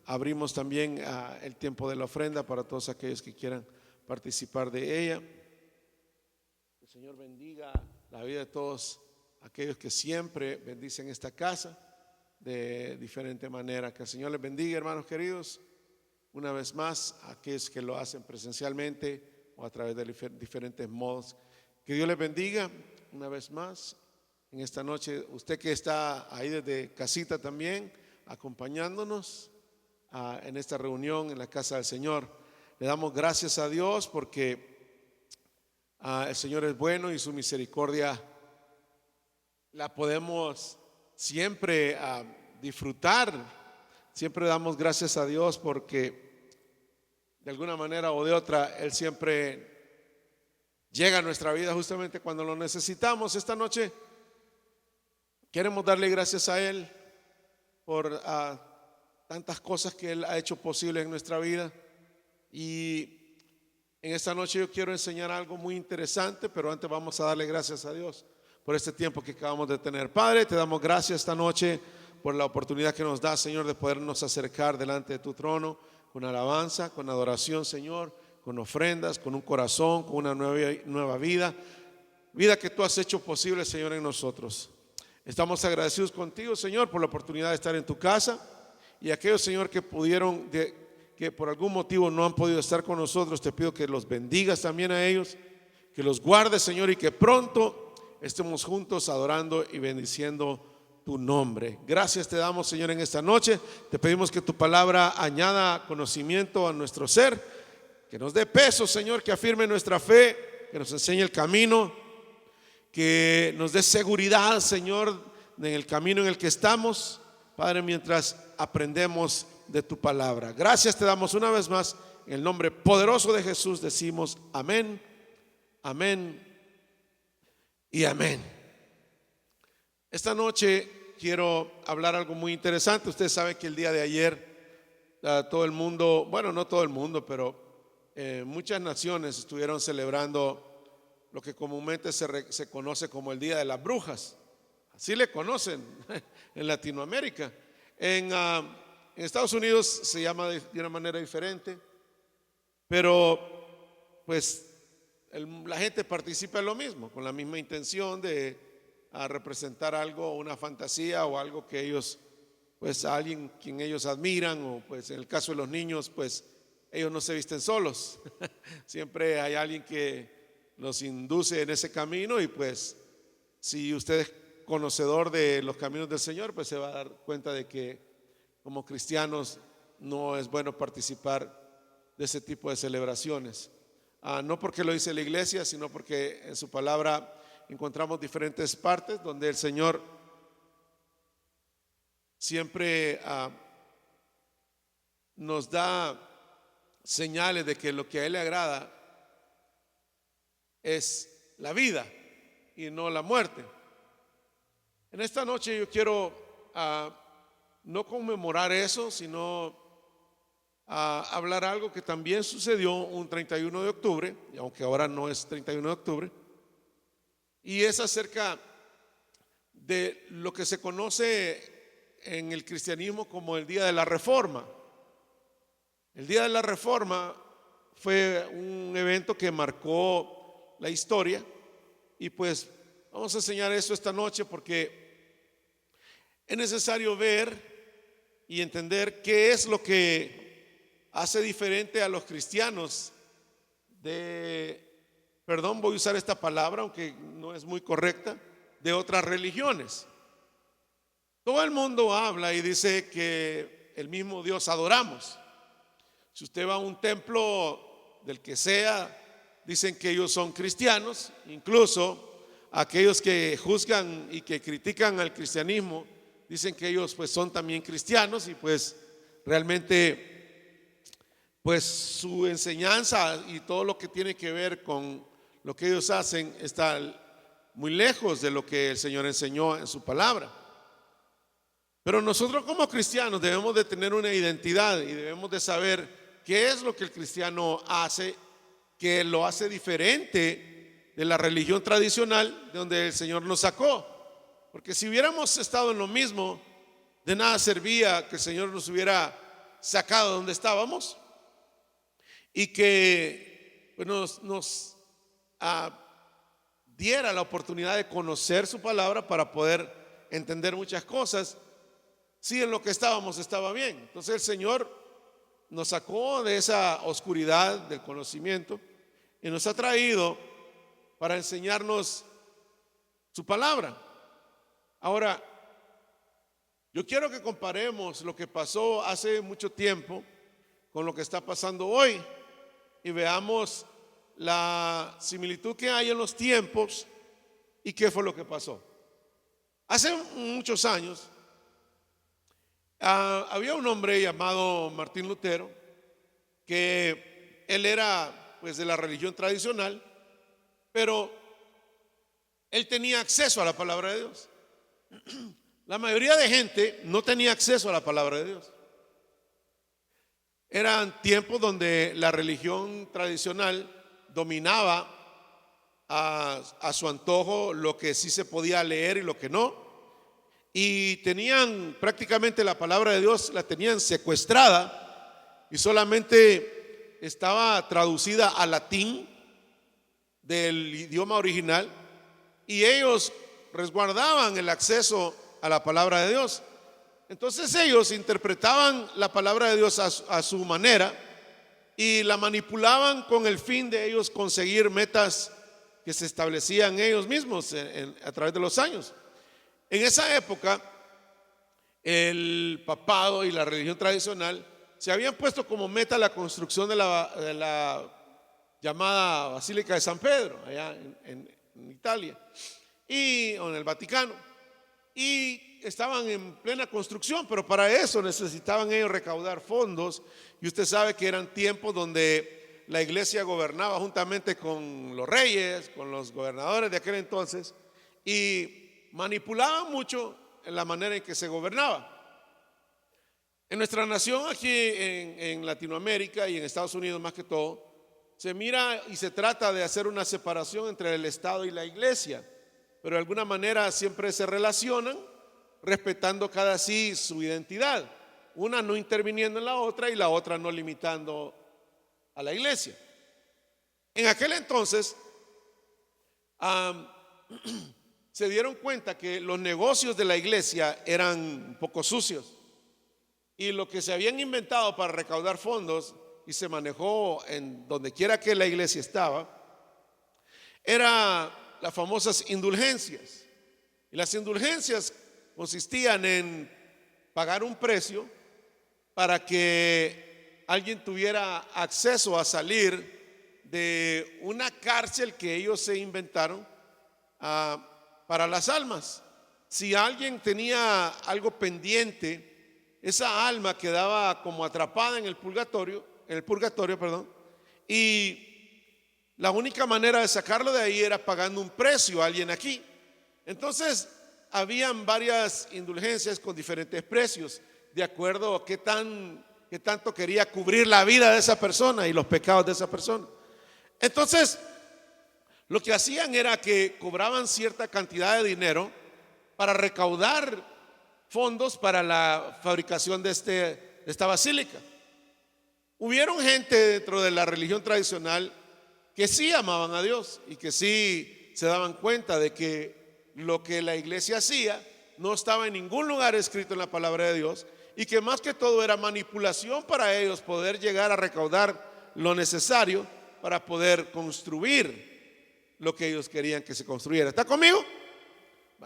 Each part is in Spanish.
abrimos también el tiempo de la ofrenda para todos aquellos que quieran participar de ella. El Señor bendiga la vida de todos aquellos que siempre bendicen esta casa de diferente manera. Que el Señor les bendiga, hermanos queridos, una vez más, a aquellos que lo hacen presencialmente o a través de diferentes modos. Que Dios les bendiga una vez más en esta noche. Usted que está ahí desde casita también, acompañándonos en esta reunión en la casa del Señor. Le damos gracias a Dios porque el Señor es bueno y su misericordia la podemos siempre disfrutar. Siempre damos gracias a Dios porque de alguna manera o de otra Él siempre llega a nuestra vida justamente cuando lo necesitamos. Esta noche queremos darle gracias a Él por tantas cosas que Él ha hecho posibles en nuestra vida. Y en esta noche yo quiero enseñar algo muy interesante, pero antes vamos a darle gracias a Dios por este tiempo que acabamos de tener. Padre, te damos gracias esta noche por la oportunidad que nos da, Señor, de podernos acercar delante de tu trono con alabanza, con adoración, Señor, con ofrendas, con un corazón, con una nueva vida que tú has hecho posible, Señor, en nosotros. Estamos agradecidos contigo, Señor, por la oportunidad de estar en tu casa, y aquellos, Señor, que que por algún motivo no han podido estar con nosotros, te pido que los bendigas también a ellos, que los guardes, Señor, y que pronto estemos juntos adorando y bendiciendo tu nombre. Gracias te damos, Señor, en esta noche. Te pedimos que tu palabra añada conocimiento a nuestro ser, que nos dé peso, Señor, que afirme nuestra fe, que nos enseñe el camino, que nos dé seguridad, Señor, en el camino en el que estamos, Padre, mientras aprendemos de tu palabra. Gracias te damos una vez más. En el nombre poderoso de Jesús decimos amén, amén y amén. Esta noche quiero hablar algo muy interesante. Ustedes saben que el día de ayer todo el mundo, bueno, no todo el mundo, pero muchas naciones estuvieron celebrando lo que comúnmente se conoce como el Día de las Brujas. Así le conocen en Latinoamérica. En Estados Unidos se llama de una manera diferente, pero pues la gente participa en lo mismo, con la misma intención de representar algo, una fantasía o algo que ellos, pues a alguien quien ellos admiran, o pues en el caso de los niños, pues ellos no se visten solos. Siempre hay alguien que los induce en ese camino, y pues si usted es conocedor de los caminos del Señor, pues se va a dar cuenta de que como cristianos no es bueno participar de ese tipo de celebraciones. No porque lo dice la iglesia, sino porque en su palabra encontramos diferentes partes donde el Señor siempre nos da señales de que lo que a Él le agrada es la vida y no la muerte. En esta noche yo quiero no conmemorar eso, sino hablar algo que también sucedió un 31 de octubre, y aunque ahora no es 31 de octubre, y es acerca de lo que se conoce en el cristianismo como el Día de la Reforma. El Día de la Reforma fue un evento que marcó la historia, y pues vamos a enseñar eso esta noche porque es necesario ver y entender qué es lo que hace diferente a los cristianos voy a usar esta palabra aunque no es muy correcta, de otras religiones. Todo el mundo habla y dice que el mismo Dios adoramos. Si usted va a un templo del que sea, dicen que ellos son cristianos. Incluso aquellos que juzgan y que critican al cristianismo dicen que ellos pues son también cristianos, y pues realmente pues su enseñanza y todo lo que tiene que ver con lo que ellos hacen está muy lejos de lo que el Señor enseñó en su palabra. Pero nosotros como cristianos debemos de tener una identidad y debemos de saber qué es lo que el cristiano hace, que lo hace diferente de la religión tradicional de donde el Señor nos sacó. Porque si hubiéramos estado en lo mismo, de nada servía que el Señor nos hubiera sacado de donde estábamos y que pues, nos diera la oportunidad de conocer su palabra para poder entender muchas cosas, si en lo que estábamos estaba bien. Entonces el Señor nos sacó de esa oscuridad del conocimiento y nos ha traído para enseñarnos su palabra. Ahora, yo quiero que comparemos lo que pasó hace mucho tiempo con lo que está pasando hoy y veamos la similitud que hay en los tiempos y qué fue lo que pasó. Hace muchos años había un hombre llamado Martín Lutero, que él era pues de la religión tradicional, pero él tenía acceso a la palabra de Dios. La mayoría de gente no tenía acceso a la palabra de Dios. Eran tiempos donde la religión tradicional dominaba a su antojo lo que sí se podía leer y lo que no. Y tenían prácticamente la palabra de Dios, la tenían secuestrada y solamente estaba traducida al latín del idioma original, y ellos resguardaban el acceso a la palabra de Dios. Entonces ellos interpretaban la palabra de Dios a su manera y la manipulaban con el fin de ellos conseguir metas que se establecían ellos mismos a través de los años. En esa época, el papado y la religión tradicional se habían puesto como meta la construcción de la llamada Basílica de San Pedro, allá en Italia, o en el Vaticano. Y estaban en plena construcción, pero para eso necesitaban ellos recaudar fondos. Y usted sabe que eran tiempos donde la iglesia gobernaba juntamente con los reyes, con los gobernadores de aquel entonces, y manipulaban mucho en la manera en que se gobernaba. En nuestra nación aquí en Latinoamérica y en Estados Unidos más que todo, se mira y se trata de hacer una separación entre el Estado y la iglesia, pero de alguna manera siempre se relacionan respetando cada sí su identidad, una no interviniendo en la otra y la otra no limitando a la iglesia. En aquel entonces se dieron cuenta que los negocios de la iglesia eran un poco sucios y lo que se habían inventado para recaudar fondos y se manejó en donde quiera que la iglesia estaba era las famosas indulgencias. Y las indulgencias consistían en pagar un precio para que alguien tuviera acceso a salir de una cárcel que ellos se inventaron para las almas. Si alguien tenía algo pendiente, esa alma quedaba como atrapada en el purgatorio, y la única manera de sacarlo de ahí era pagando un precio a alguien aquí. Entonces habían varias indulgencias con diferentes precios, de acuerdo a qué tanto quería cubrir la vida de esa persona y los pecados de esa persona. Entonces lo que hacían era que cobraban cierta cantidad de dinero para recaudar fondos para la fabricación de esta basílica. Hubieron gente dentro de la religión tradicional que sí amaban a Dios y que sí se daban cuenta de que lo que la iglesia hacía no estaba en ningún lugar escrito en la palabra de Dios, y que más que todo era manipulación para ellos poder llegar a recaudar lo necesario para poder construir lo que ellos querían que se construyera. ¿Está conmigo?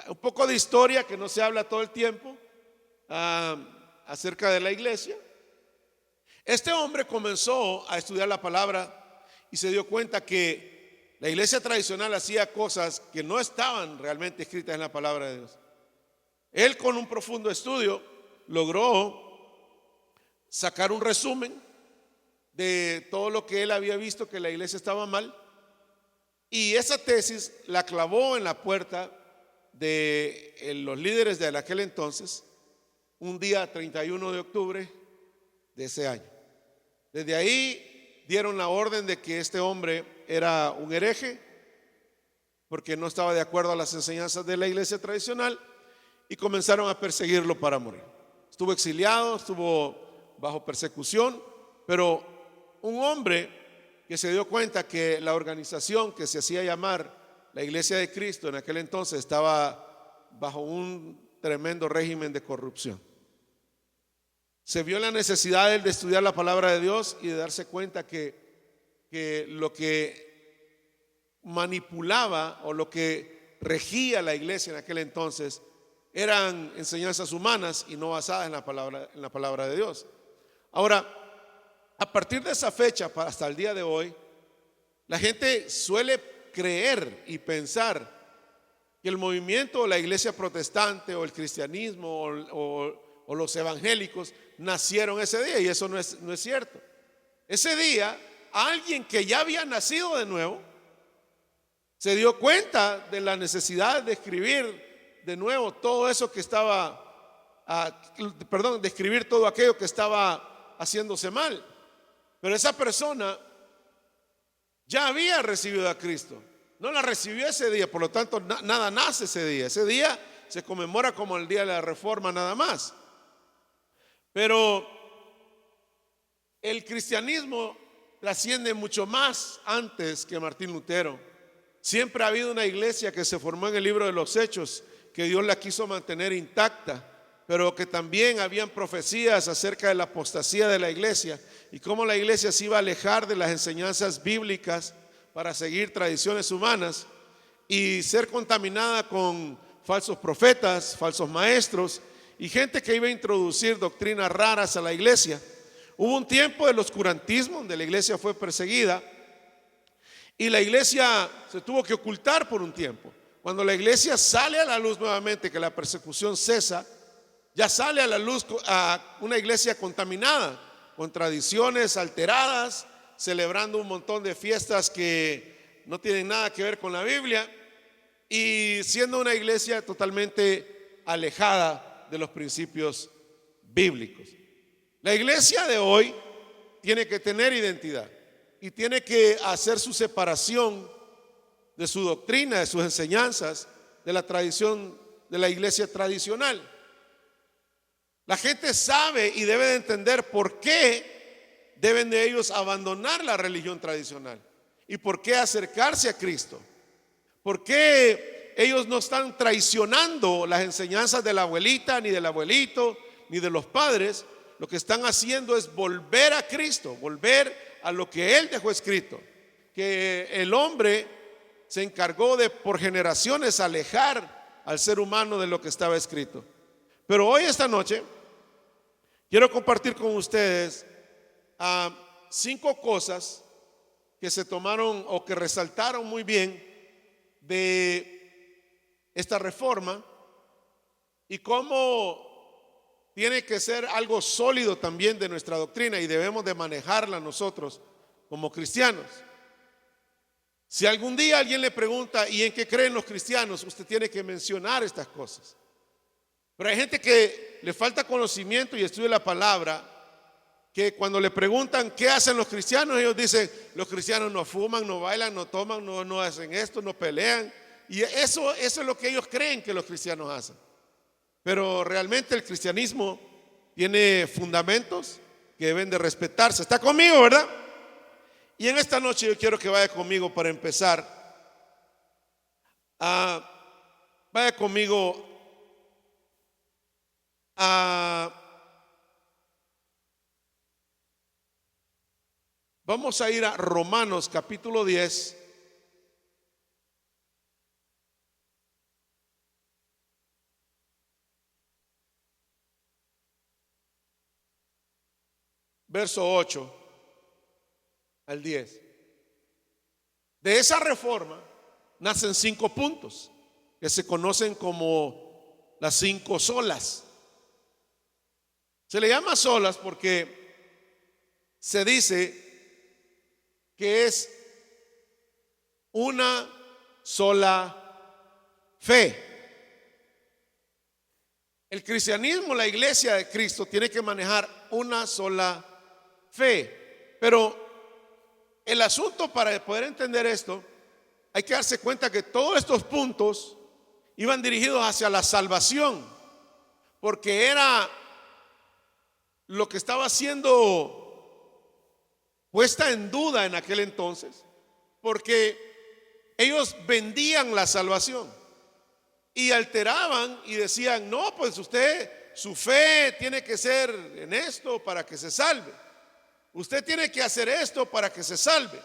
Un poco de historia que no se habla todo el tiempo acerca de la iglesia. Este hombre comenzó a estudiar la palabra y se dio cuenta que la iglesia tradicional hacía cosas que no estaban realmente escritas en la palabra de Dios. Él, con un profundo estudio, logró sacar un resumen de todo lo que él había visto que la iglesia estaba mal, y esa tesis la clavó en la puerta de los líderes de aquel entonces, un día 31 de octubre de ese año. Desde ahí dieron la orden de que este hombre era un hereje porque no estaba de acuerdo a las enseñanzas de la iglesia tradicional, y comenzaron a perseguirlo para morir. Estuvo exiliado, estuvo bajo persecución, pero un hombre que se dio cuenta que la organización que se hacía llamar la Iglesia de Cristo en aquel entonces estaba bajo un tremendo régimen de corrupción. Se vio la necesidad de estudiar la palabra de Dios y de darse cuenta que lo que manipulaba o lo que regía la iglesia en aquel entonces eran enseñanzas humanas y no basadas en la palabra de Dios. Ahora, a partir de esa fecha hasta el día de hoy, la gente suele creer y pensar que el movimiento o la iglesia protestante o el cristianismo o los evangélicos nacieron ese día, y eso no es cierto. Ese día, alguien que ya había nacido de nuevo se dio cuenta de la necesidad de escribir de nuevo todo eso que estaba, de escribir todo aquello que estaba haciéndose mal. Pero esa persona ya había recibido a Cristo, no la recibió ese día, por lo tanto nada nace ese día. Ese día se conmemora como el día de la Reforma nada más. Pero el cristianismo trasciende mucho más antes que Martín Lutero. Siempre ha habido una iglesia que se formó en el libro de los Hechos, que Dios la quiso mantener intacta, pero que también habían profecías acerca de la apostasía de la iglesia y cómo la iglesia se iba a alejar de las enseñanzas bíblicas para seguir tradiciones humanas y ser contaminada con falsos profetas, falsos maestros y gente que iba a introducir doctrinas raras a la iglesia. Hubo un tiempo del oscurantismo donde la iglesia fue perseguida y la iglesia se tuvo que ocultar por un tiempo. Cuando la iglesia sale a la luz nuevamente, que la persecución cesa, ya sale a la luz a una iglesia contaminada, con tradiciones alteradas, celebrando un montón de fiestas que no tienen nada que ver con la Biblia y siendo una iglesia totalmente alejada de los principios bíblicos. La iglesia de hoy tiene que tener identidad y tiene que hacer su separación de su doctrina, de sus enseñanzas, de la tradición de la iglesia tradicional. La gente sabe y debe de entender por qué deben de ellos abandonar la religión tradicional y por qué acercarse a Cristo. ¿Por qué ellos no están traicionando las enseñanzas de la abuelita, ni del abuelito, ni de los padres? Lo que están haciendo es volver a Cristo, volver a lo que Él dejó escrito, que el hombre se encargó de por generaciones alejar al ser humano de lo que estaba escrito. Pero hoy, esta noche, quiero compartir con ustedes 5 cosas que se tomaron o que resaltaron muy bien de esta reforma y cómo tiene que ser algo sólido también de nuestra doctrina y debemos de manejarla nosotros como cristianos. Si algún día alguien le pregunta ¿y en qué creen los cristianos?, usted tiene que mencionar estas cosas. Pero hay gente que le falta conocimiento y estudia la palabra, que cuando le preguntan ¿qué hacen los cristianos?, ellos dicen: los cristianos no fuman, no bailan, no toman, no hacen esto, no pelean. Y eso es lo que ellos creen que los cristianos hacen. Pero realmente el cristianismo tiene fundamentos que deben de respetarse. ¿Está conmigo, verdad? Y en esta noche yo quiero que vaya conmigo para empezar. Vaya conmigo vamos a ir a Romanos capítulo 10. Verso 8 al 10. De esa reforma nacen 5 puntos que se conocen como las 5 solas. Se le llama solas porque se dice que es una sola fe. El cristianismo, la iglesia de Cristo, tiene que manejar una sola fe. Pero el asunto, para poder entender esto, hay que darse cuenta que todos estos puntos iban dirigidos hacia la salvación, porque era lo que estaba siendo puesta en duda en aquel entonces, porque ellos vendían la salvación y alteraban y decían: no, pues usted, su fe tiene que ser en esto para que se salve, usted tiene que hacer esto para que se salve.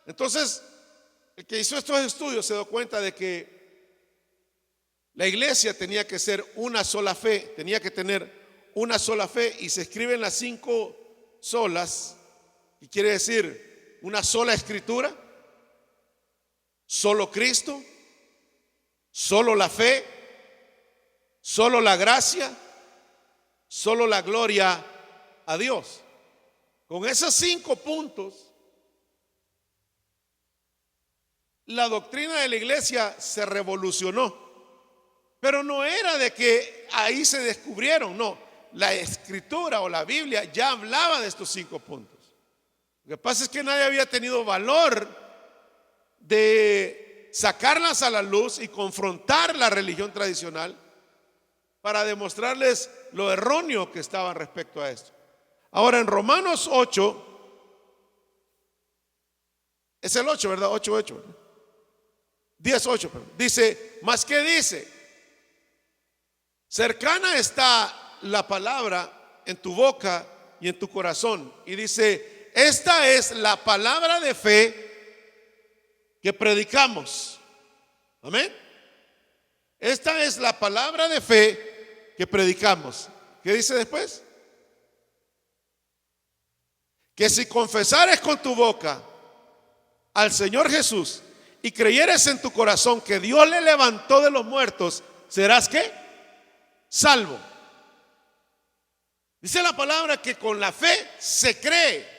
Entonces, el que hizo estos estudios se dio cuenta de que la iglesia tenía que ser una sola fe, tenía que tener una sola fe, y se escriben las 5 solas, y quiere decir una sola escritura, solo Cristo, solo la fe, solo la gracia, solo la gloria a Dios. Con esos 5 puntos, la doctrina de la iglesia se revolucionó. Pero no era de que ahí se descubrieron, no. La escritura o la Biblia ya hablaba de estos 5 puntos. Lo que pasa es que nadie había tenido valor de sacarlas a la luz y confrontar la religión tradicional para demostrarles lo erróneo que estaba respecto a esto. Ahora, en Romanos 8, es el 8, ¿verdad? 8, 10:8, dice: ¿más qué dice? Cercana está la palabra en tu boca y en tu corazón. Y dice: esta es la palabra de fe que predicamos. Amén. Esta es la palabra de fe que predicamos. ¿Qué dice después? Que si confesares con tu boca al Señor Jesús y creyeres en tu corazón que Dios le levantó de los muertos, serás ¿qué? Salvo. Dice la palabra que con la fe se cree.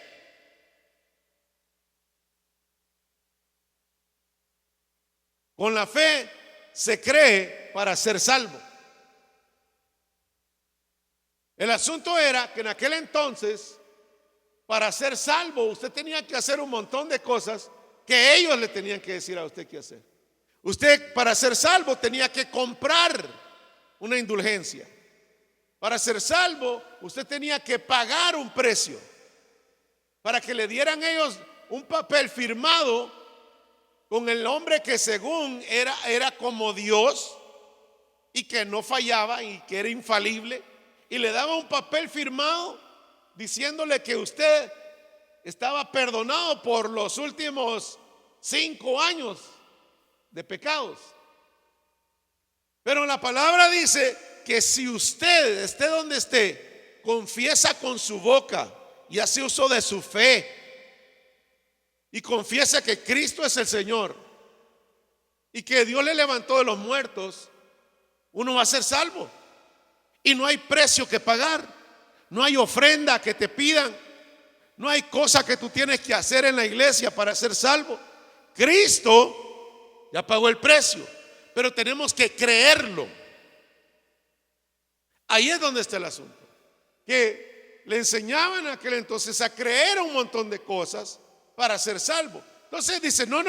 Con la fe se cree para ser salvo. El asunto era que en aquel entonces, para ser salvo, usted tenía que hacer un montón de cosas que ellos le tenían que decir a usted qué hacer. Usted, para ser salvo, tenía que comprar una indulgencia. Para ser salvo, usted tenía que pagar un precio para que le dieran ellos un papel firmado con el hombre que según era como Dios y que no fallaba y que era infalible, y le daba un papel firmado diciéndole que usted estaba perdonado por los últimos 5 años de pecados. Pero la palabra dice que si usted, esté donde esté, confiesa con su boca y hace uso de su fe y confiesa que Cristo es el Señor y que Dios le levantó de los muertos, uno va a ser salvo. Y no hay precio que pagar, no hay ofrenda que te pidan, no hay cosa que tú tienes que hacer en la iglesia para ser salvo. Cristo ya pagó el precio, pero tenemos que creerlo. Ahí es donde está el asunto, que le enseñaban en aquel entonces a creer un montón de cosas para ser salvo. Entonces dice: no,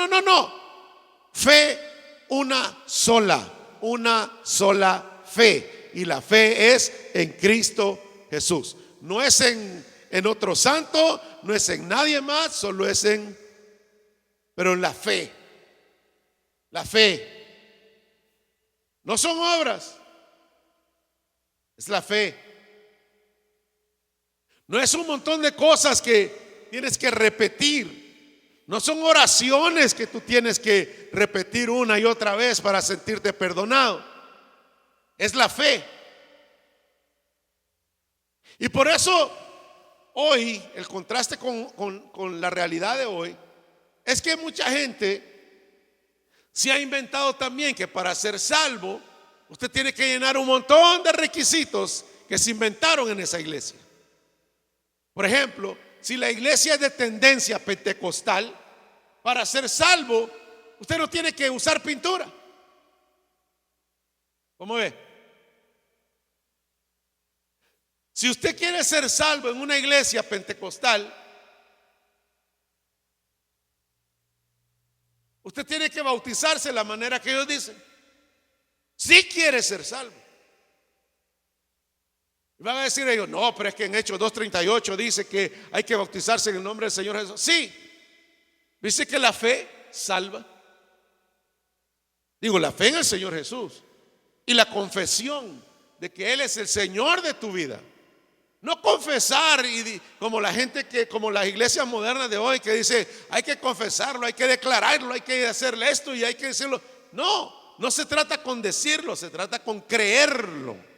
fe una sola fe, y la fe es en Cristo Jesús. No es en otro santo, no es en nadie más, solo es pero en la fe. La fe no son obras, es la fe. No es un montón de cosas que tienes que repetir, no son oraciones que tú tienes que repetir una y otra vez para sentirte perdonado. Es la fe. Y por eso hoy el contraste con la realidad de hoy es que mucha gente se ha inventado también que para ser salvo usted tiene que llenar un montón de requisitos que se inventaron en esa iglesia. Por ejemplo, si la iglesia es de tendencia pentecostal, para ser salvo usted no tiene que usar pintura. ¿Cómo ve? Si usted quiere ser salvo en una iglesia pentecostal, usted tiene que bautizarse de la manera que ellos dicen, si quiere ser salvo. Van a decir ellos, no, pero es que en Hechos 2:38 dice que hay que bautizarse en el nombre del Señor Jesús. Sí, dice que la fe salva. Digo, la fe en el Señor Jesús y la confesión de que Él es el Señor de tu vida. No confesar como la gente como las iglesias modernas de hoy que dice, hay que confesarlo, hay que declararlo, hay que hacerle esto y hay que decirlo. No, no se trata con decirlo, se trata con creerlo.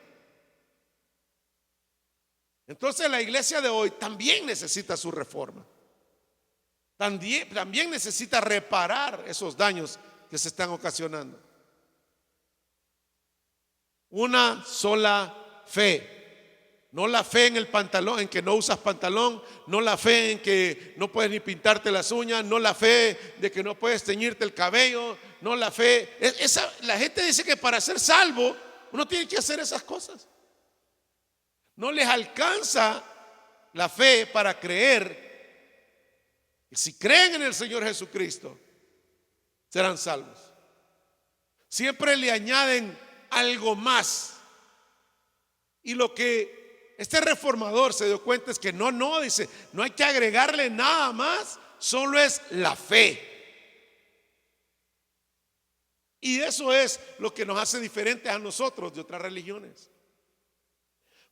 Entonces la iglesia de hoy también necesita su reforma. También necesita reparar esos daños que se están ocasionando. Una sola fe. No la fe en el pantalón, en que no usas pantalón, no la fe en que no puedes ni pintarte las uñas, no la fe de que no puedes teñirte el cabello, no la fe. La gente dice que para ser salvo uno tiene que hacer esas cosas. No les alcanza la fe para creer que si creen en el Señor Jesucristo serán salvos. Siempre le añaden algo más. Y lo que este reformador se dio cuenta es que dice, no hay que agregarle nada más, solo es la fe. Y eso es lo que nos hace diferentes a nosotros de otras religiones.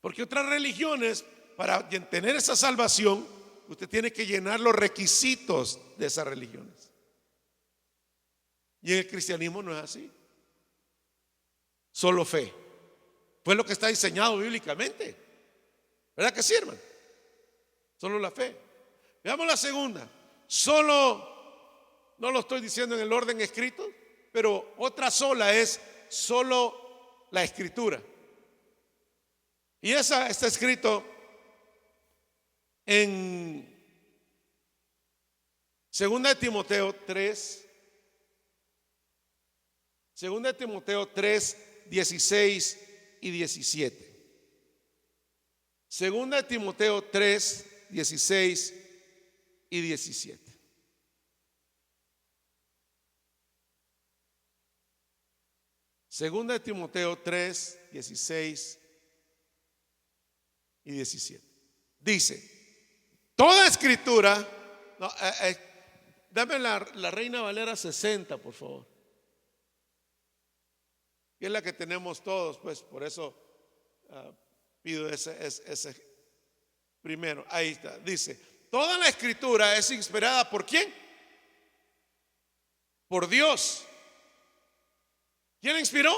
Porque otras religiones, para tener esa salvación, usted tiene que llenar los requisitos de esas religiones. Y en el cristianismo no es así. Solo fe. Fue lo que está diseñado bíblicamente. ¿Verdad que sí, hermano? Solo la fe. Veamos la segunda. No lo estoy diciendo en el orden escrito, pero otra sola es solo la escritura. Y esa está escrito en 2 de Timoteo 3. 2 de Timoteo 3, 16 y 17. 2 de Timoteo 3, 16 y 17. Segunda de Timoteo 3, 16 y 17. Dice, toda escritura, dame la Reina Valera 60, por favor. Que es la que tenemos todos, pues por eso pido ese primero. Ahí está, dice, toda la escritura es inspirada ¿por quién? Por Dios. ¿Quién inspiró?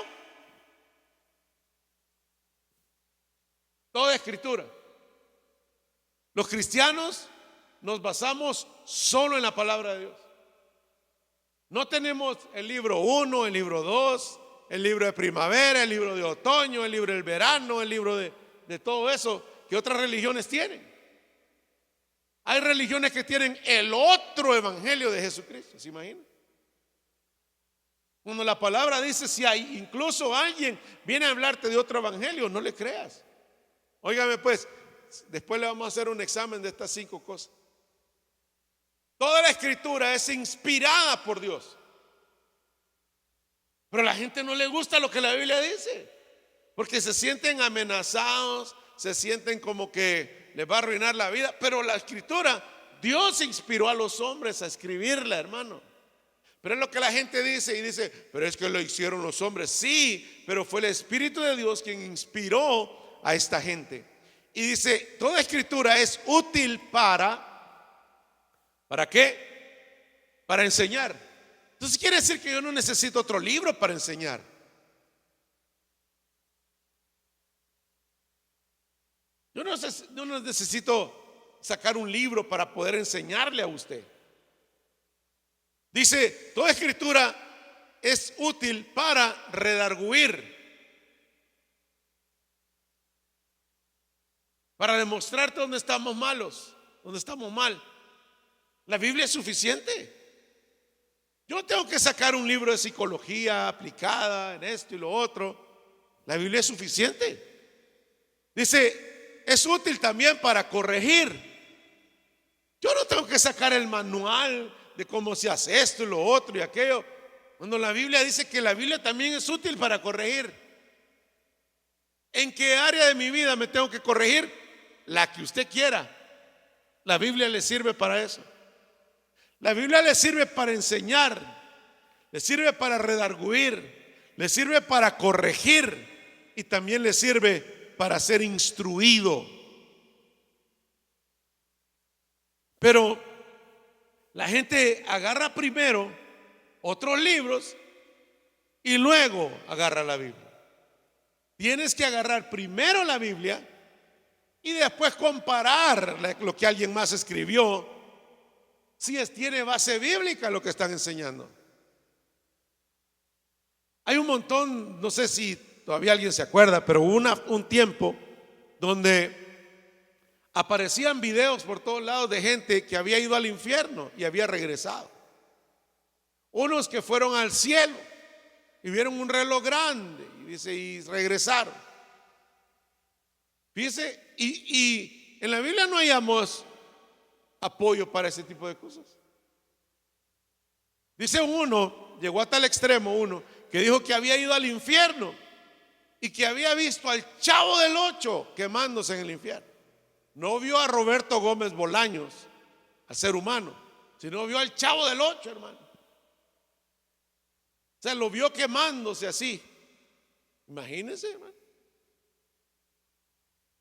Toda escritura. Los cristianos nos basamos solo en la palabra de Dios. No tenemos el libro 1, el libro 2, el libro de primavera, el libro de otoño, el libro del verano, el libro de todo eso que otras religiones tienen. Hay religiones que tienen el otro evangelio de Jesucristo, ¿se imaginan? Cuando la palabra dice, si hay incluso alguien viene a hablarte de otro evangelio, no le creas. Óigame pues, después le vamos a hacer un examen de estas 5 cosas. Toda la escritura es inspirada por Dios. Pero a la gente no le gusta lo que la Biblia dice, porque se sienten amenazados, se sienten como que les va a arruinar la vida. Pero la escritura, Dios inspiró a los hombres a escribirla, hermano. Pero es lo que la gente dice y dice, pero es que lo hicieron los hombres. Sí, pero fue el Espíritu de Dios quien inspiró a esta gente. Y dice, toda escritura es útil ¿para qué? Para enseñar. Entonces quiere decir que yo no necesito otro libro para enseñar. Yo no necesito sacar un libro para poder enseñarle a usted. Dice, toda escritura es útil para redarguir, para demostrarte dónde estamos malos, dónde estamos mal. La Biblia es suficiente. Yo no tengo que sacar un libro de psicología aplicada en esto y lo otro. La Biblia es suficiente. Dice, es útil también para corregir. Yo no tengo que sacar el manual de cómo se hace esto y lo otro y aquello. Cuando la Biblia dice que la Biblia también es útil para corregir. ¿En qué área de mi vida me tengo que corregir? La que usted quiera. La Biblia le sirve para eso. La Biblia le sirve para enseñar, le sirve para redarguir, le sirve para corregir y también le sirve para ser instruido. Pero la gente agarra primero otros libros y luego agarra la Biblia. Tienes que agarrar primero la Biblia y después comparar lo que alguien más escribió, si tiene base bíblica lo que están enseñando. Hay un montón, no sé si todavía alguien se acuerda, pero hubo un tiempo donde aparecían videos por todos lados de gente que había ido al infierno y había regresado. Unos que fueron al cielo y vieron un reloj grande y regresaron. Fíjese, y en la Biblia no hallamos apoyo para ese tipo de cosas. Dice uno, llegó a tal extremo uno, que dijo que había ido al infierno y que había visto al Chavo del Ocho quemándose en el infierno. No vio a Roberto Gómez Bolaños, al ser humano, sino vio al Chavo del Ocho, hermano. O sea, lo vio quemándose así. Imagínense, hermano.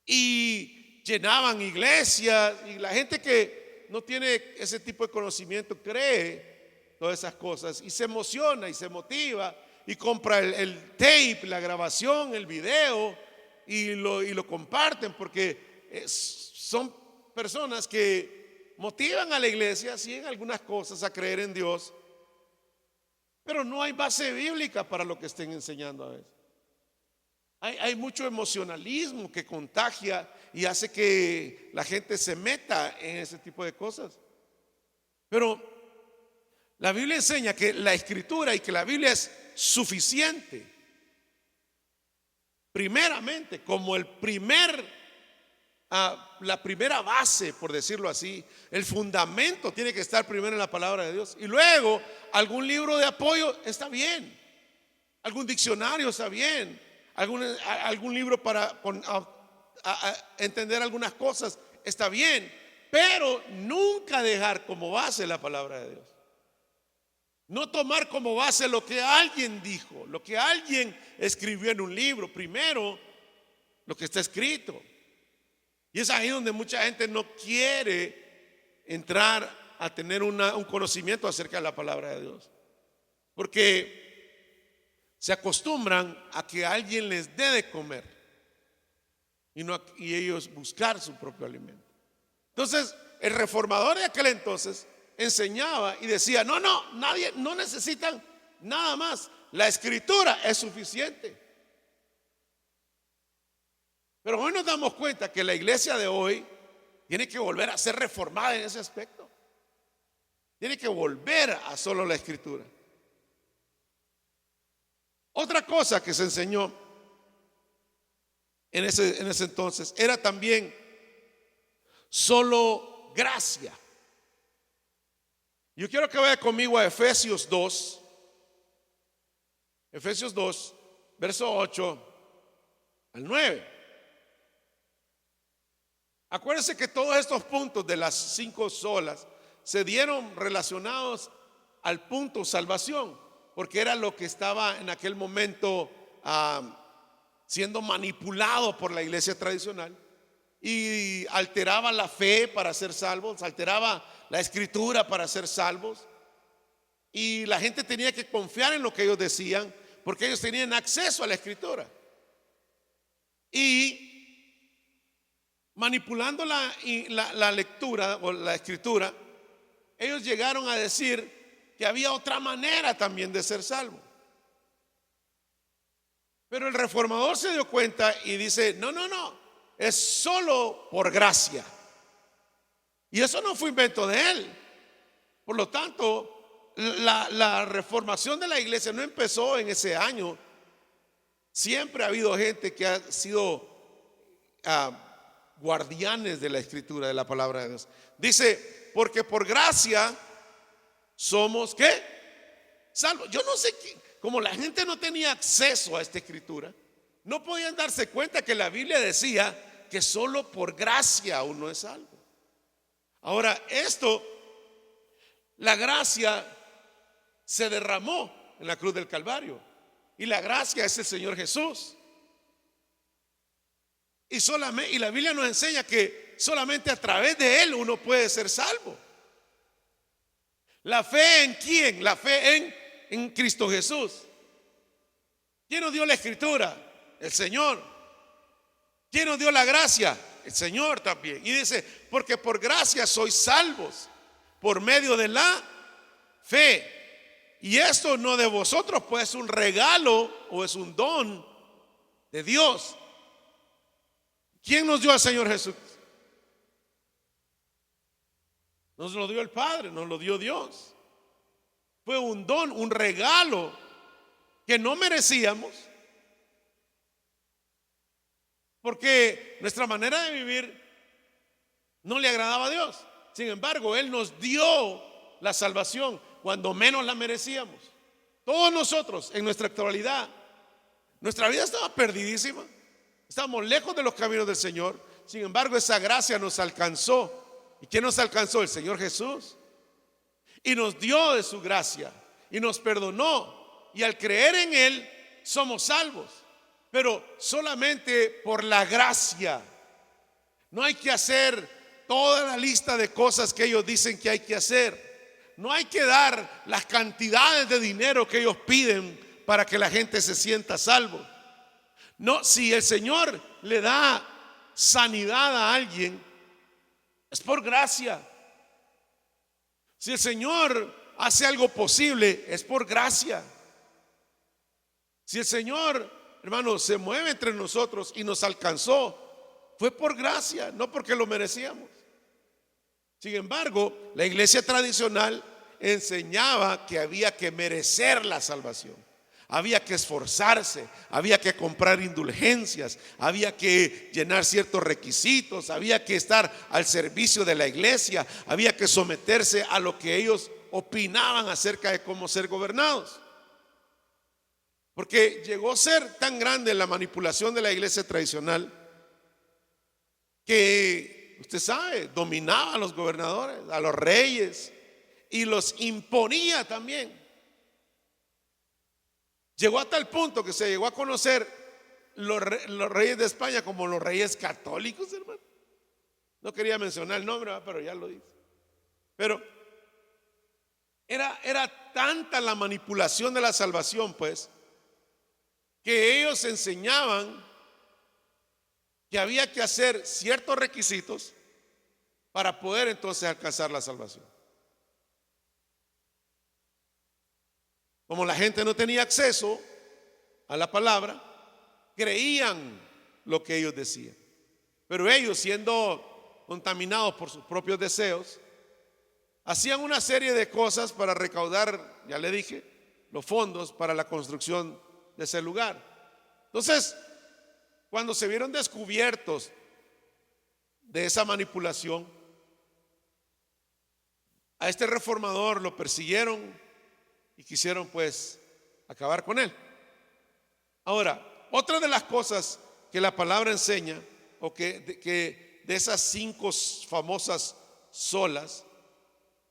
Y llenaban iglesias, y la gente que no tiene ese tipo de conocimiento cree todas esas cosas y se emociona y se motiva y compra el tape, la grabación, el video y lo comparten porque son personas que motivan a la iglesia, sí, en algunas cosas a creer en Dios, pero no hay base bíblica para lo que estén enseñando a veces. Hay mucho emocionalismo que contagia y hace que la gente se meta en ese tipo de cosas. Pero la Biblia enseña que la Escritura y que la Biblia es suficiente. Primeramente, como la primera base, por decirlo así, el fundamento tiene que estar primero en la palabra de Dios. Y luego, algún libro de apoyo está bien, algún diccionario está bien, algún libro para entender algunas cosas está bien, pero nunca dejar como base la palabra de Dios. No tomar como base lo que alguien dijo, lo que alguien escribió en un libro. Primero, lo que está escrito. Y es ahí donde mucha gente no quiere entrar a tener un conocimiento acerca de la palabra de Dios. Porque se acostumbran a que alguien les dé de comer y ellos buscar su propio alimento. Entonces, el reformador de aquel entonces enseñaba y decía: nadie, no necesitan nada más, la Escritura es suficiente. Pero hoy nos damos cuenta que la iglesia de hoy tiene que volver a ser reformada en ese aspecto. Tiene que volver a solo la Escritura. Otra cosa que se enseñó en ese entonces era también solo gracia. Yo quiero que vaya conmigo a Efesios 2, verso 8 al 9. Acuérdense que todos estos puntos de las 5 solas se dieron relacionados al punto salvación, porque era lo que estaba en aquel momento siendo manipulado por la iglesia tradicional y alteraba la fe para ser salvos, alteraba la Escritura para ser salvos, y la gente tenía que confiar en lo que ellos decían porque ellos tenían acceso a la Escritura. Y manipulando la lectura o la Escritura, ellos llegaron a decir que había otra manera también de ser salvo. Pero el reformador se dio cuenta y dice: no, es solo por gracia. Y eso no fue invento de él. Por lo tanto, la reformación de la iglesia no empezó en ese año. Siempre ha habido gente que ha sido guardianes de la Escritura, de la palabra de Dios. Dice: porque por gracia somos ¿qué? Salvos. Yo no sé como la gente no tenía acceso a esta Escritura, no podían darse cuenta que la Biblia decía que solo por gracia uno es salvo. Ahora, la gracia se derramó en la cruz del Calvario, y la gracia es el Señor Jesús. Y la Biblia nos enseña que solamente a través de Él uno puede ser salvo. ¿La fe en quién? La fe en Cristo Jesús. ¿Quién nos dio la escritura? El Señor. ¿Quién nos dio la gracia? El Señor también. Y dice, porque por gracia sois salvos por medio de la fe. Y esto no de vosotros, pues es un regalo o es un don de Dios. ¿Quién nos dio al Señor Jesús? Nos lo dio el Padre, nos lo dio Dios. Fue un don, un regalo que no merecíamos, porque nuestra manera de vivir no le agradaba a Dios. Sin embargo, Él nos dio la salvación cuando menos la merecíamos. Todos nosotros en nuestra actualidad, nuestra vida estaba perdidísima. Estábamos lejos de los caminos del Señor. Sin embargo, esa gracia nos alcanzó. ¿Y quién nos alcanzó? El Señor Jesús. Y nos dio de su gracia y nos perdonó. Y al creer en Él somos salvos, pero solamente por la gracia. No hay que hacer toda la lista de cosas que ellos dicen que hay que hacer. No hay que dar las cantidades de dinero que ellos piden para que la gente se sienta salvo. No, si el Señor le da sanidad a alguien, es por gracia. Si el Señor hace algo posible, es por gracia. Si el Señor, hermano, se mueve entre nosotros y nos alcanzó, fue por gracia, no porque lo merecíamos. Sin embargo, la iglesia tradicional enseñaba que había que merecer la salvación. Había que esforzarse, había que comprar indulgencias, había que llenar ciertos requisitos, había que estar al servicio de la iglesia, había que someterse a lo que ellos opinaban acerca de cómo ser gobernados. Porque llegó a ser tan grande la manipulación de la iglesia tradicional que, usted sabe, dominaba a los gobernadores, a los reyes, y los imponía también. Llegó a tal punto que se llegó a conocer los reyes de España como los reyes católicos, hermano. No quería mencionar el nombre, pero ya lo dice. Pero era tanta la manipulación de la salvación, pues, que ellos enseñaban que había que hacer ciertos requisitos para poder entonces alcanzar la salvación. Como la gente no tenía acceso a la palabra, creían lo que ellos decían. Pero ellos, siendo contaminados por sus propios deseos, hacían una serie de cosas para recaudar, ya le dije, los fondos para la construcción de ese lugar. Entonces, cuando se vieron descubiertos de esa manipulación, a este reformador lo persiguieron y quisieron pues acabar con él. Ahora, otra de las cosas que la palabra enseña, o que de esas 5 famosas solas,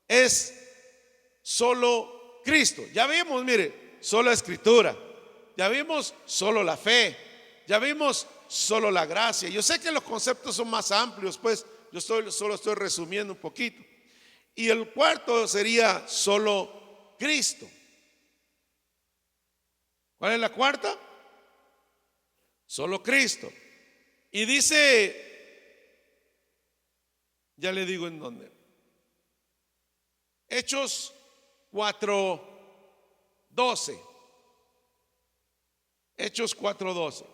es solo Cristo. Ya vimos, mire, solo Escritura. Ya vimos solo la fe. Ya vimos solo la gracia. Yo sé que los conceptos son más amplios, pues yo solo estoy resumiendo un poquito. Y el cuarto sería solo Cristo. ¿Cuál es la cuarta? Solo Cristo. Y dice, ya le digo en dónde. Hechos 4:12. Hechos 4:12.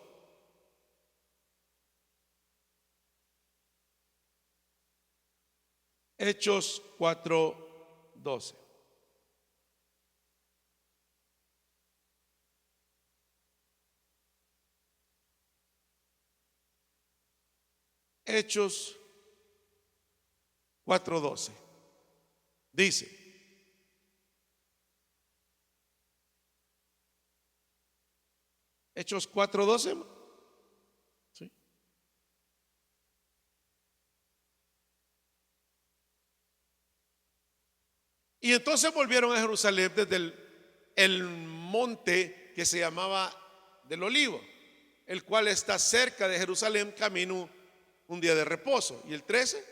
Hechos 4:12. Hechos 4:12. Dice: Hechos 4:12. Y entonces volvieron a Jerusalén desde el monte que se llamaba del Olivo, el cual está cerca de Jerusalén, camino un día de reposo. ¿Y el 13?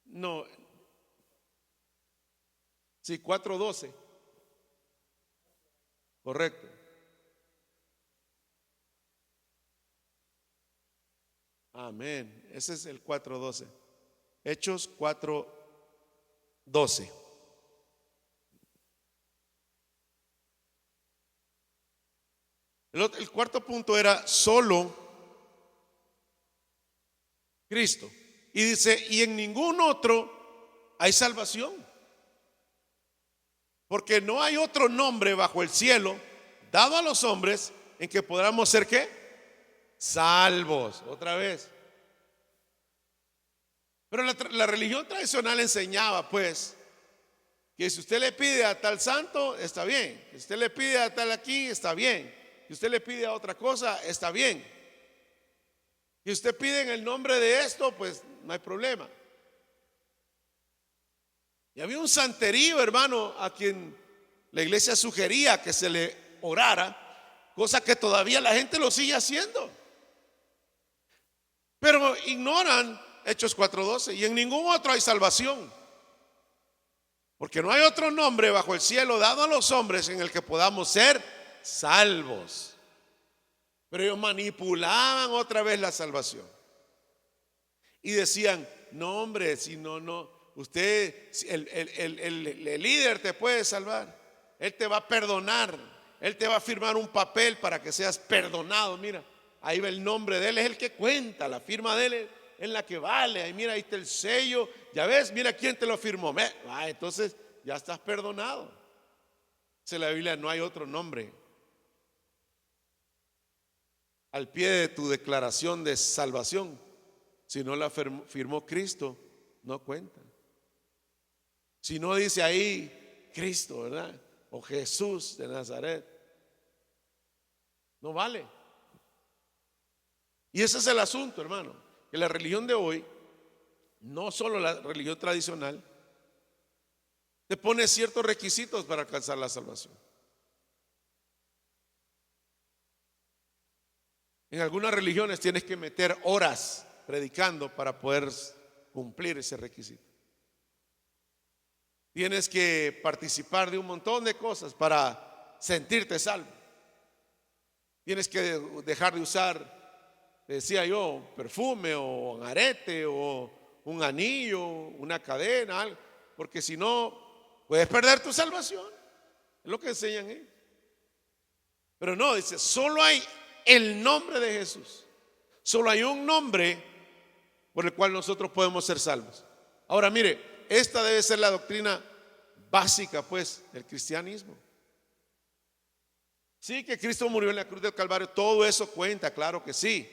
No, sí, 4:12. Correcto. Amén. Ese es el 4:12. Hechos 4:12. El cuarto punto era solo Cristo. Y dice, y en ningún otro hay salvación. Porque no hay otro nombre bajo el cielo dado a los hombres en que podamos ser ¿qué? Salvos. Otra vez. Pero la religión tradicional enseñaba pues que si usted le pide a tal santo, está bien. Si usted le pide a tal aquí, está bien. Si usted le pide a otra cosa, está bien. Si usted pide en el nombre de esto, pues no hay problema. Y había un santerío, hermano, a quien la iglesia sugería que se le orara, cosa que todavía la gente lo sigue haciendo. Pero ignoran Hechos 4:12, y en ningún otro hay salvación. Porque no hay otro nombre bajo el cielo dado a los hombres en el que podamos ser salvos. Pero ellos manipulaban otra vez la salvación. Y decían, no hombre, si no, usted, el líder te puede salvar. Él te va a perdonar. Él te va a firmar un papel para que seas perdonado. Mira, ahí va el nombre de él, es el que cuenta. La firma de él es la que vale. Ahí mira, ahí está el sello. Ya ves, mira quién te lo firmó. Entonces ya estás perdonado. Dice la Biblia, no hay otro nombre al pie de tu declaración de salvación. Si no la firmó Cristo, no cuenta. Si no dice ahí Cristo, ¿verdad? O Jesús de Nazaret, no vale. Y ese es el asunto, hermano, que la religión de hoy, no solo la religión tradicional, te pone ciertos requisitos para alcanzar la salvación. En algunas religiones tienes que meter horas predicando para poder cumplir ese requisito. Tienes que participar de un montón de cosas para sentirte salvo. Tienes que dejar de usar, decía yo, perfume o un arete o un anillo, una cadena, algo, porque si no puedes perder tu salvación. Es lo que enseñan ellos. Pero no, dice, solo hay el nombre de Jesús. Solo hay un nombre por el cual nosotros podemos ser salvos. Ahora mire, esta debe ser la doctrina básica pues del cristianismo. Sí, que Cristo murió en la cruz del Calvario, todo eso cuenta, claro que sí.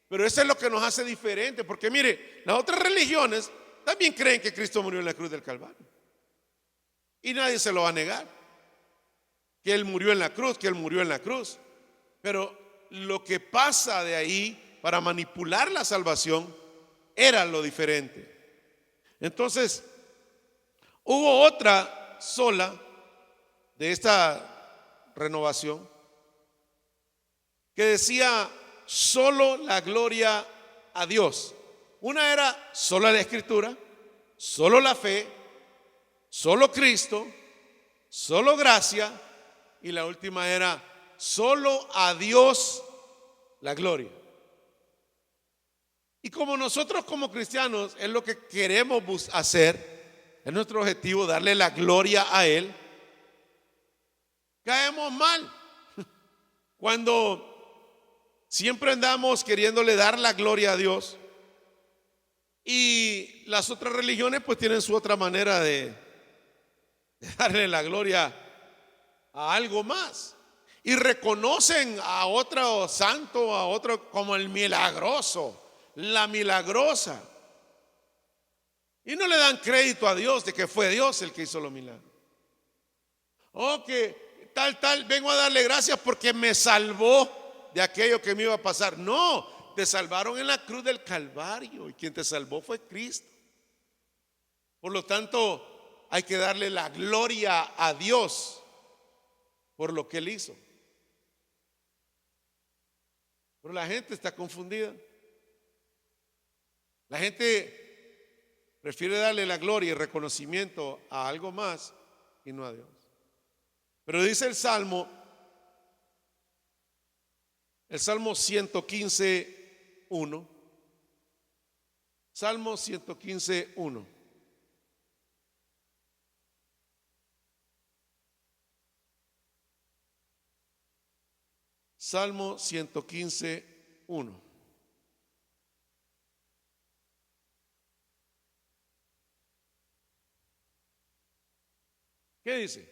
Pero eso es lo que nos hace diferente, porque mire, las otras religiones también creen que Cristo murió en la cruz del Calvario. Y nadie se lo va a negar, que Él murió en la cruz, que Él murió en la cruz. Pero lo que pasa de ahí para manipular la salvación era lo diferente. Entonces, hubo otra sola de esta renovación que decía solo la gloria a Dios. Una era solo la Escritura, solo la fe, solo Cristo, solo gracia, y la última era solo a Dios la gloria. Y como nosotros como cristianos es lo que queremos hacer, es nuestro objetivo darle la gloria a Él, caemos mal cuando siempre andamos queriéndole dar la gloria a Dios y las otras religiones pues tienen su otra manera de darle la gloria a algo más. Y reconocen a otro santo, a otro como el milagroso, la milagrosa. Y no le dan crédito a Dios de que fue Dios el que hizo los milagros. O que tal, vengo a darle gracias porque me salvó de aquello que me iba a pasar. No, te salvaron en la cruz del Calvario y quien te salvó fue Cristo. Por lo tanto, hay que darle la gloria a Dios por lo que Él hizo. Pero la gente está confundida. La gente prefiere darle la gloria y reconocimiento a algo más y no a Dios. Pero dice el Salmo 115:1. Salmo 115:1. Salmo 115:1. ¿Qué dice?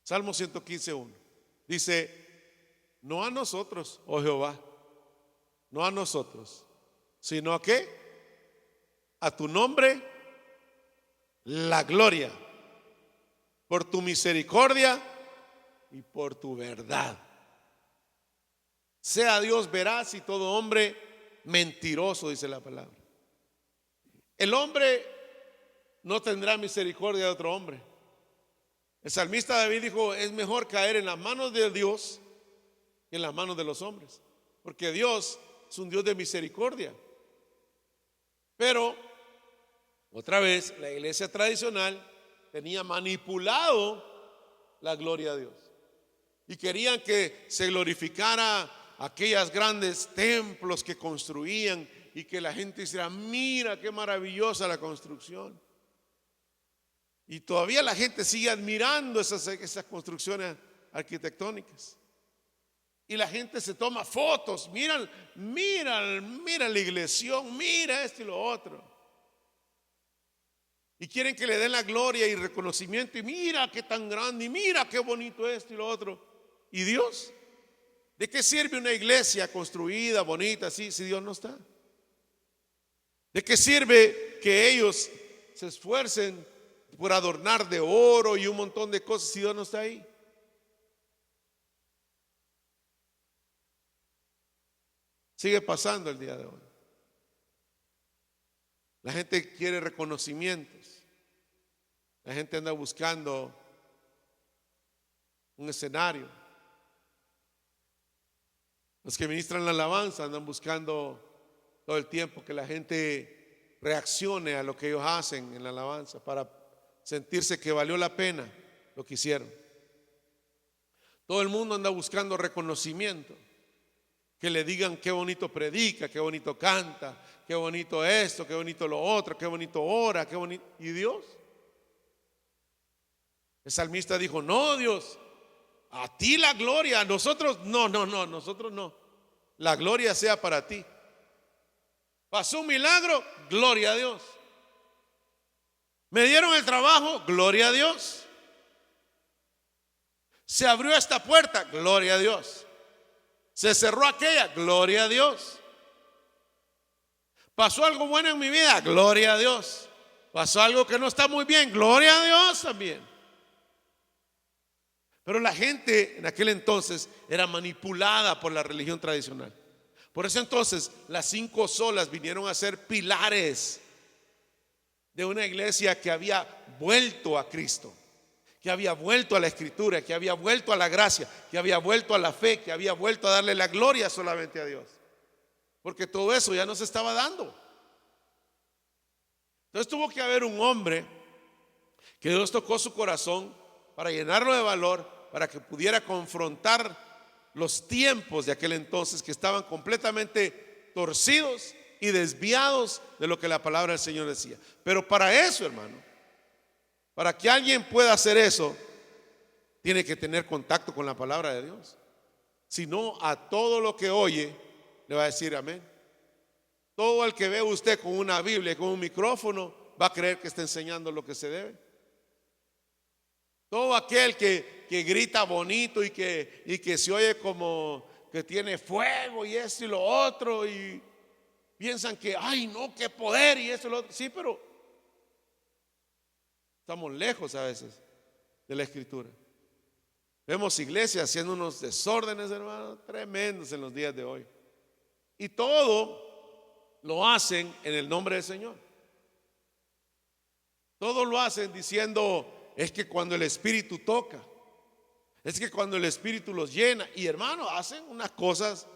Salmo 115:1. Dice: no a nosotros, oh Jehová, no a nosotros, sino a qué, a tu nombre la gloria, por tu misericordia y por tu verdad. Sea Dios veraz y todo hombre mentiroso, dice la palabra. El hombre no tendrá misericordia de otro hombre. El salmista David dijo: es mejor caer en las manos de Dios que en las manos de los hombres, porque Dios es un Dios de misericordia. Pero otra vez la iglesia tradicional tenía manipulado la gloria de Dios y querían que se glorificara aquellos grandes templos que construían y que la gente hiciera: mira qué maravillosa la construcción. Y todavía la gente sigue admirando esas construcciones arquitectónicas. Y la gente se toma fotos: mira la iglesia, mira esto y lo otro. Y quieren que le den la gloria y reconocimiento, y mira qué tan grande, y mira qué bonito esto y lo otro. ¿Y Dios? ¿De qué sirve una iglesia construida, bonita así, si Dios no está? ¿De qué sirve que ellos se esfuercen por adornar de oro y un montón de cosas si Dios no está ahí? Sigue pasando el día de hoy. La gente quiere reconocimientos. La gente anda buscando un escenario. Los que ministran la alabanza andan buscando todo el tiempo que la gente reaccione a lo que ellos hacen en la alabanza para sentirse que valió la pena lo que hicieron. Todo el mundo anda buscando reconocimiento, que le digan qué bonito predica, qué bonito canta, qué bonito esto, qué bonito lo otro, qué bonito ora, qué bonito. ¿Y Dios? El salmista dijo: no, Dios, a ti la gloria, a nosotros no, nosotros no. La gloria sea para ti. Pasó un milagro, gloria a Dios. Me dieron el trabajo, gloria a Dios. Se abrió esta puerta, gloria a Dios. Se cerró aquella, gloria a Dios. Pasó algo bueno en mi vida, gloria a Dios. Pasó algo que no está muy bien, gloria a Dios también. Pero la gente en aquel entonces era manipulada por la religión tradicional. Por eso entonces las 5 solas vinieron a ser pilares de una iglesia que había vuelto a Cristo, que había vuelto a la Escritura, que había vuelto a la gracia, que había vuelto a la fe, que había vuelto a darle la gloria solamente a Dios. Porque todo eso ya no se estaba dando. Entonces tuvo que haber un hombre que Dios tocó su corazón para llenarlo de valor, para que pudiera confrontar los tiempos de aquel entonces que estaban completamente torcidos y desviados de lo que la palabra del Señor decía. Pero para eso, hermano, para que alguien pueda hacer eso, tiene que tener contacto con la palabra de Dios. Si no, a todo lo que oye le va a decir amén. Todo el que ve usted con una Biblia, con un micrófono, va a creer que está enseñando lo que se debe. Todo aquel que grita bonito y que se oye como que tiene fuego y esto y lo otro, y piensan que, ay no, qué poder y esto y lo otro. Sí, pero estamos lejos a veces de la Escritura. Vemos iglesias haciendo unos desórdenes, hermano, tremendos en los días de hoy. Y todo lo hacen en el nombre del Señor. Todo lo hacen diciendo, es que cuando el Espíritu toca, es que cuando el Espíritu los llena. Y hermano, hacen unas cosas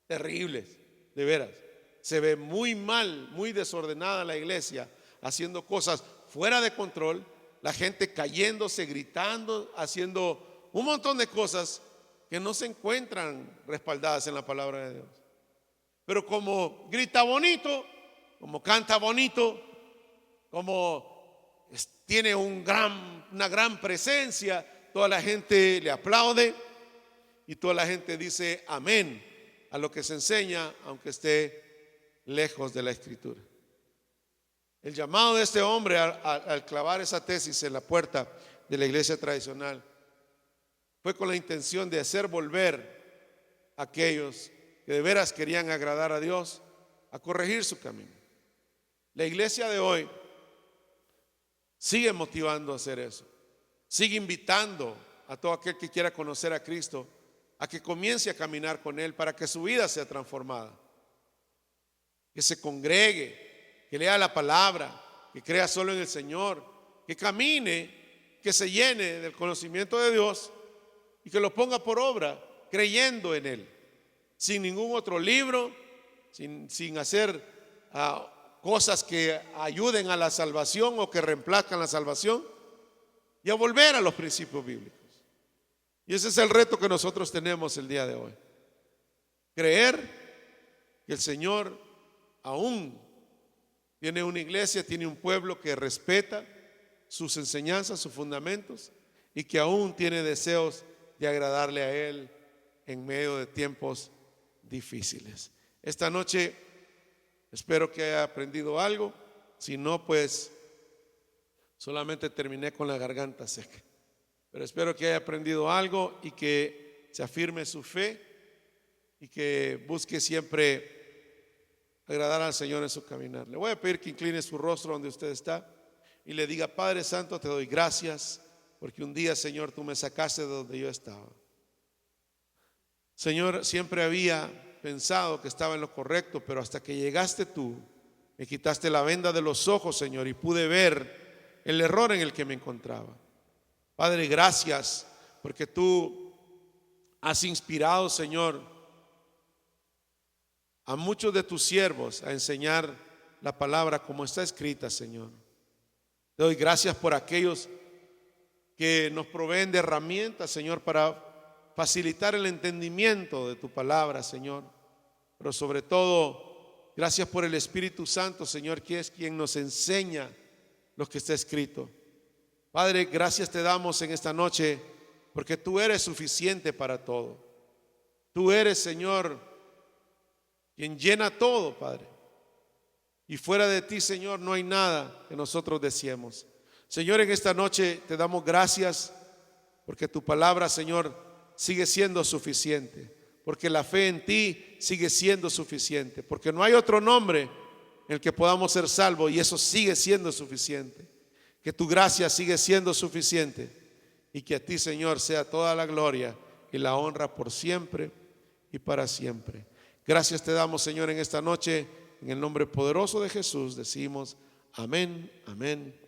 terribles, de veras. Se ve muy mal, muy desordenada la iglesia, haciendo cosas fuera de control, la gente cayéndose, gritando, haciendo un montón de cosas que no se encuentran respaldadas en la palabra de Dios. Pero como grita bonito, como canta bonito, como tiene una gran presencia, toda la gente le aplaude y toda la gente dice amén a lo que se enseña, aunque esté lejos de la Escritura. El llamado de este hombre al clavar esa tesis en la puerta de la iglesia tradicional fue con la intención de hacer volver a aquellos que de veras querían agradar a Dios a corregir su camino. La iglesia de hoy sigue motivando a hacer eso, sigue invitando a todo aquel que quiera conocer a Cristo a que comience a caminar con Él para que su vida sea transformada, que se congregue, que lea la palabra, que crea solo en el Señor, que camine, que se llene del conocimiento de Dios y que lo ponga por obra creyendo en Él, sin ningún otro libro, sin hacer cosas que ayuden a la salvación o que reemplazcan la salvación, y a volver a los principios bíblicos. Y ese es el reto que nosotros tenemos el día de hoy. Creer que el Señor aún tiene una iglesia, tiene un pueblo que respeta sus enseñanzas, sus fundamentos, y que aún tiene deseos de agradarle a Él en medio de tiempos difíciles. Esta noche espero que haya aprendido algo. Si no, pues solamente terminé con la garganta seca. Pero espero que haya aprendido algo y que se afirme su fe y que busque siempre agradar al Señor en su caminar. Le voy a pedir que incline su rostro donde usted está y le diga: Padre Santo, te doy gracias porque un día, Señor, tú me sacaste de donde yo estaba. Señor, siempre había pensado que estaba en lo correcto, pero hasta que llegaste tú, me quitaste la venda de los ojos, Señor, y pude ver el error en el que me encontraba. Padre, gracias porque tú has inspirado, Señor, a muchos de tus siervos a enseñar la palabra como está escrita, Señor. Te doy gracias por aquellos que nos proveen de herramientas, Señor, para facilitar el entendimiento de tu palabra, Señor. Pero sobre todo, gracias por el Espíritu Santo, Señor, que es quien nos enseña lo que está escrito. Padre, gracias te damos en esta noche porque tú eres suficiente para todo. Tú eres, Señor, quien llena todo, Padre. Y fuera de ti, Señor, no hay nada que nosotros deseemos. Señor, en esta noche te damos gracias porque tu palabra, Señor, sigue siendo suficiente. Porque la fe en ti sigue siendo suficiente. Porque no hay otro nombre en el que podamos ser salvos y eso sigue siendo suficiente. Que tu gracia sigue siendo suficiente y que a ti, Señor, sea toda la gloria y la honra por siempre y para siempre. Gracias te damos, Señor, en esta noche. En el nombre poderoso de Jesús decimos amén, amén.